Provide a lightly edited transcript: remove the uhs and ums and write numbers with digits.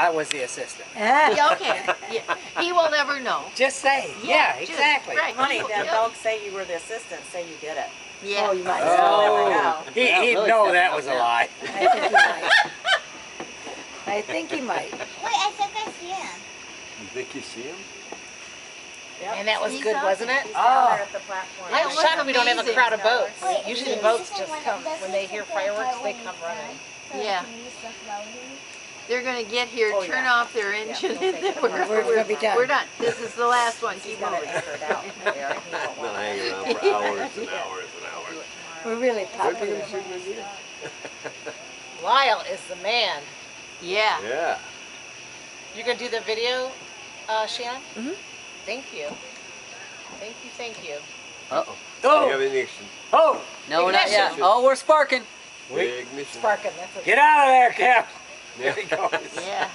I was the assistant. Yeah, okay. Yeah. He will never know. Just say. Yeah, exactly. Right. Funny, then don't say you were the assistant, say you did it. Yeah. Oh, you might. Oh, There we go. he'd know that was a lie. I think he might. Wait, I think I see him. You think you see him? Yep. And that was He's good, up. wasn't it? He's down there at the platform. I'm was shocked we don't have a amazing. crowd of boats. Wait, Usually the this boats is the just one- come, this when is they the hear part fireworks, when they you come fly, running. so Yeah. you can use the floating. They're going to get here, Oh, turn yeah. off their engine, they'll and take then it we're, apart. We're gonna be done. we're done. This is the last one. He's Keep got it moving. anchored out there. He won't Not want to hanging around for hours and hours and hours. We're really When are popular. you shoot me again? Lyle is the man. Yeah. Yeah. You gonna do the video, Shannon? Mm-hmm. Thank you. Thank you, thank you. Uh-oh. You have Oh, ignition. oh, No, not yet. Ignition. Oh, we're sparking. Big ignition. Sparking, that's a get out of there, Cap. There he goes. Yeah.